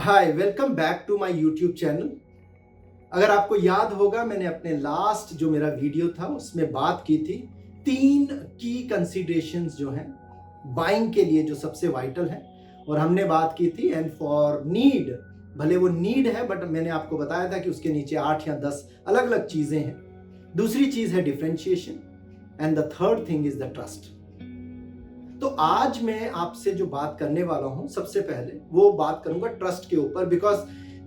Hi, welcome back to my YouTube channel. अगर आपको याद होगा, मैंने अपने लास्ट जो मेरा वीडियो था उसमें बात की थी 3 की कंसीडरेशंस जो हैं बाइंग के लिए जो सबसे वाइटल हैं, और हमने बात की थी एंड फॉर नीड, भले वो नीड है बट मैंने आपको बताया था कि उसके नीचे 8 या 10 अलग अलग चीजें हैं। दूसरी चीज है differentiation and the third thing is the trust. तो आज मैं आपसे जो बात करने वाला हूं, सबसे पहले वो बात करूंगा ट्रस्ट के ऊपर, बिकॉज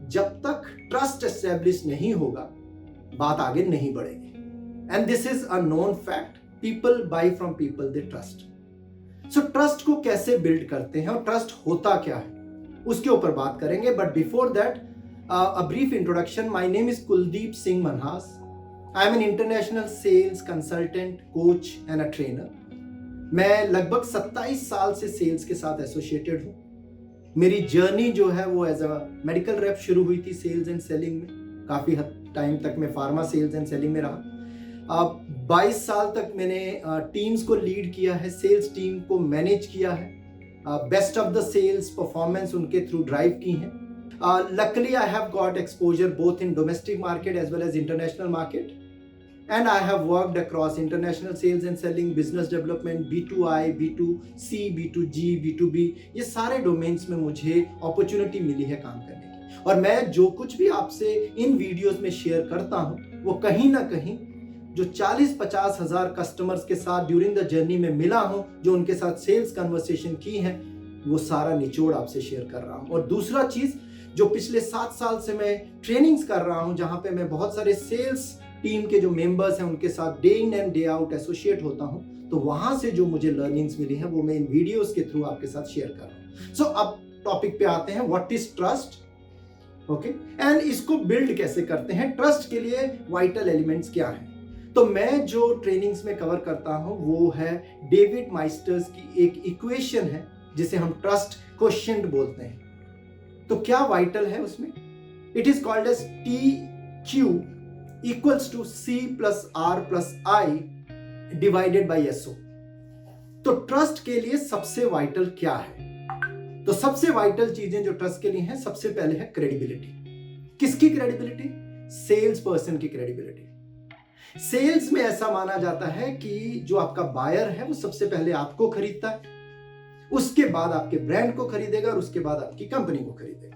जब तक ट्रस्ट एस्टेब्लिश नहीं होगा बात आगे नहीं बढ़ेगी। And this is a known fact, people buy from people they trust. So trust को कैसे बिल्ड करते हैं और ट्रस्ट होता क्या है उसके ऊपर बात करेंगे। But before that a brief introduction. My name is Kuldeep Singh Manhas. I am an international sales consultant, coach and a trainer. मैं लगभग 27 साल से सेल्स के साथ एसोसिएटेड हूँ। मेरी जर्नी जो है वो एज अ मेडिकल रेप शुरू हुई थी सेल्स एंड सेलिंग में। काफ़ी टाइम तक मैं फार्मा सेल्स एंड सेलिंग में रहा। 22 साल तक मैंने टीम्स को लीड किया है, सेल्स टीम को मैनेज किया है, best of the sales performance उनके थ्रू ड्राइव की हैं। Luckily I have got exposure both in domestic market as well as international market, and I have worked across international sales and selling, business development, B2I, B2C, B2G, B2B। ये सारे domains में मुझे opportunity मिली है काम करने की। और मैं जो कुछ भी आपसे इन वीडियोस में शेयर करता हूँ वो कहीं ना कहीं जो 40-50 हज़ार कस्टमर्स के साथ ड्यूरिंग द जर्नी में मिला हूँ, जो उनके साथ सेल्स कन्वर्सेशन की है, वो सारा निचोड़ आपसे शेयर कर रहा हूँ। और दूसरा चीज़, जो पिछले 7 साल से मैं ट्रेनिंग्स कर रहा हूँ, जहाँ पे मैं बहुत सारे सेल्स टीम के जो मेंबर्स हैं उनके साथ day in and day out associate होता हूं, तो वहां से जो मुझे लर्निंग्स मिली हैं वो मैं इन वीडियोस के थ्रू आपके साथ शेयर कर रहा हूं। सो अब टॉपिक पे आते हैं, what is trust, okay, and इसको बिल्ड कैसे करते हैं, ट्रस्ट के लिए वाइटल एलिमेंट्स क्या हैं। तो मैं जो ट्रेनिंग्स में कवर करता हूं वो है डेविड माइस्टर्स की एक इक्वेशन है जिसे हम ट्रस्ट क्वोशिएंट बोलते हैं। तो क्या वाइटल है उसमें? It is called as TQ equals to C plus R plus I divided by SO। तो ट्रस्ट के लिए सबसे वाइटल क्या है? तो सबसे वाइटल चीजें जो ट्रस्ट के लिए हैं, सबसे पहले है क्रेडिबिलिटी। किसकी क्रेडिबिलिटी? सेल्स पर्सन की क्रेडिबिलिटी। सेल्स में ऐसा माना जाता है कि जो आपका बायर है वो सबसे पहले आपको खरीदता है, उसके बाद आपके ब्रांड को खरीदेगा और उसके बाद आपकी कंपनी को खरीदेगा।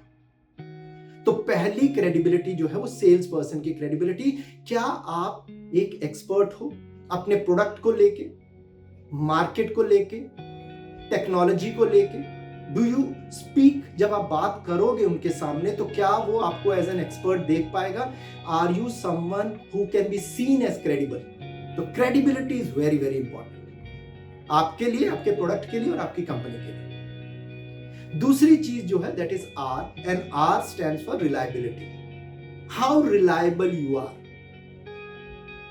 तो पहली क्रेडिबिलिटी जो है वो सेल्स पर्सन की क्रेडिबिलिटी। क्या आप एक एक्सपर्ट हो अपने प्रोडक्ट को लेके, मार्केट को लेके, टेक्नोलॉजी को लेके? Do you speak? जब आप बात करोगे उनके सामने तो क्या वो आपको एज एन एक्सपर्ट देख पाएगा? Are you someone who can be seen as credible? तो credibility is very very important आपके लिए, आपके प्रोडक्ट के लिए और आपकी कंपनी के लिए। दूसरी चीज जो है that is R, and R stands for reliability. How reliable you are.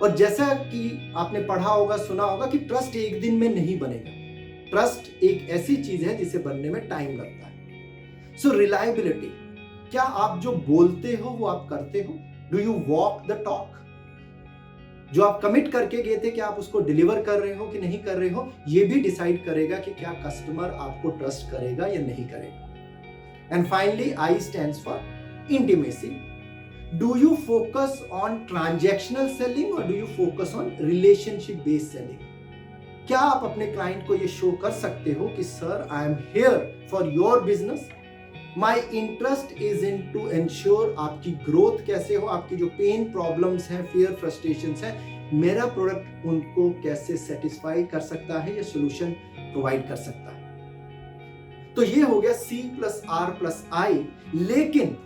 और जैसा कि आपने पढ़ा होगा, सुना होगा कि ट्रस्ट एक दिन में नहीं बनेगा। ट्रस्ट एक ऐसी चीज है जिसे बनने में टाइम लगता है। सो रिलायबिलिटी, क्या आप जो बोलते हो वो आप करते हो? Do you walk the talk? जो आप कमिट करके गए थे कि आप उसको डिलीवर कर रहे हो कि नहीं कर रहे हो, ये भी डिसाइड करेगा कि क्या कस्टमर आपको ट्रस्ट करेगा या नहीं करेगा। And finally I stands for intimacy. Do you focus on transactional selling और do you focus on relationship based selling? क्या आप अपने क्लाइंट को ये शो कर सकते हो कि sir, I am here for your business, my interest is in to ensure आपकी ग्रोथ कैसे हो, आपकी जो पेन प्रॉब्लम्स हैं, फियर फ्रस्ट्रेशंस हैं, मेरा प्रोडक्ट उनको कैसे सेटिस्फाई कर सकता है या सोल्यूशन प्रोवाइड कर सकता है। तो ये हो गया C plus R plus I। लेकिन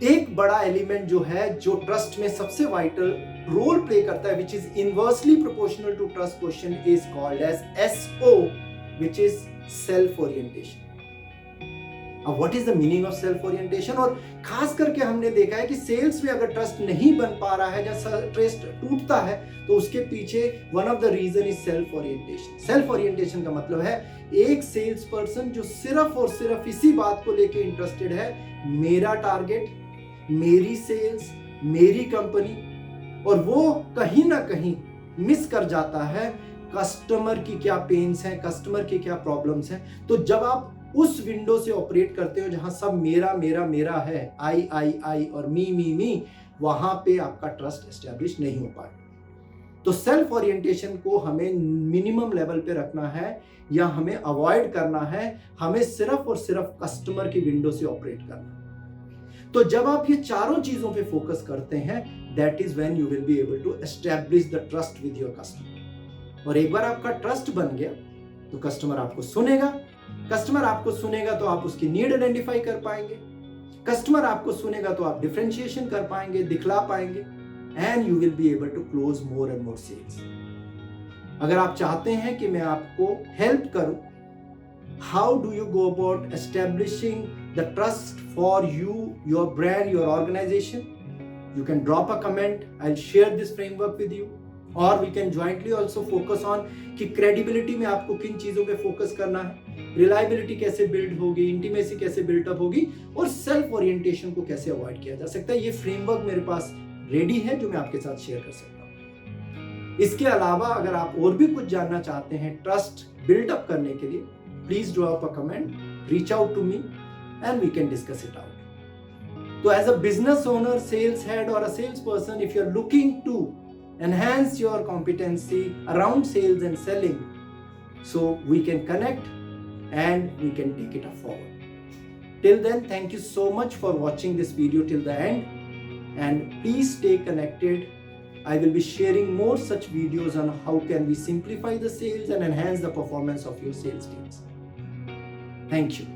एक बड़ा एलिमेंट जो है, जो ट्रस्ट में सबसे वाइटल रोल प्ले करता है, which is inversely proportional to trust quotient, is called as SO, which is self orientation. अब what is the meaning of self orientation? और खास करके हमने देखा है कि सेल्स में अगर ट्रस्ट नहीं बन पा रहा है, जब ट्रस्ट टूटता है, तो उसके पीछे one of the reason is self orientation. Self orientation का मतलब है एक सेल्स पर्सन जो सिर्फ और सिर्फ इसी बात को लेके इंटरेस्टेड है, मेरा टारगेट, मेरी सेल्स, मेरी कंपनी, और वो कहीं ना कहीं मिस कर जाता है कस्टमर की क्या पेन्स हैं, कस्टमर की क्या प्रॉब्लम्स हैं। तो जब आप उस विंडो से ऑपरेट करते हो जहां सब मेरा मेरा मेरा है, आई और मी, वहां पे आपका ट्रस्ट एस्टेब्लिश नहीं हो पाएगा। तो सेल्फ ओरिएंटेशन को हमें मिनिमम लेवल पे रखना है या हमें अवॉइड करना है, हमें सिर्फ और सिर्फ कस्टमर की विंडो से ऑपरेट करना है। तो जब आप ये चारों चीजों पे फोकस करते हैं, that is when you will be able to establish the trust with your customer. और एक बार आपका ट्रस्ट बन गया तो कस्टमर आपको सुनेगा, कस्टमर आपको सुनेगा तो आप उसकी नीड आइडेंटिफाई कर पाएंगे, कस्टमर आपको सुनेगा तो आप डिफरेंशिएशन कर पाएंगे, दिखला पाएंगे, and you will be able to close more and more sales. अगर आप चाहते हैं कि मैं आपको हेल्प करूं, how do you go about establishing the trust for you, your brand, your organization, you can drop a comment. I'll share this framework with you, or we can jointly also focus on कि credibility में आपको किन चीजों पे focus करना है, reliability कैसे build होगी, intimacy कैसे बिल्डअप होगी, और सेल्फ ओरिएंटेशन को कैसे अवॉइड किया जा सकता है। ये फ्रेमवर्क मेरे पास रेडी है जो मैं आपके साथ शेयर कर सकता हूँ। इसके अलावा अगर आप और भी कुछ जानना चाहते हैं ट्रस्ट बिल्डअप करने के लिए, please drop a comment, reach out to me and we can discuss it out. So as a business owner, sales head or a salesperson, if you're looking to enhance your competency around sales and selling, so we can connect and we can take it forward. Till then, thank you so much for watching this video till the end, and please stay connected. I will be sharing more such videos on how can we simplify the sales and enhance the performance of your sales teams. Thank you.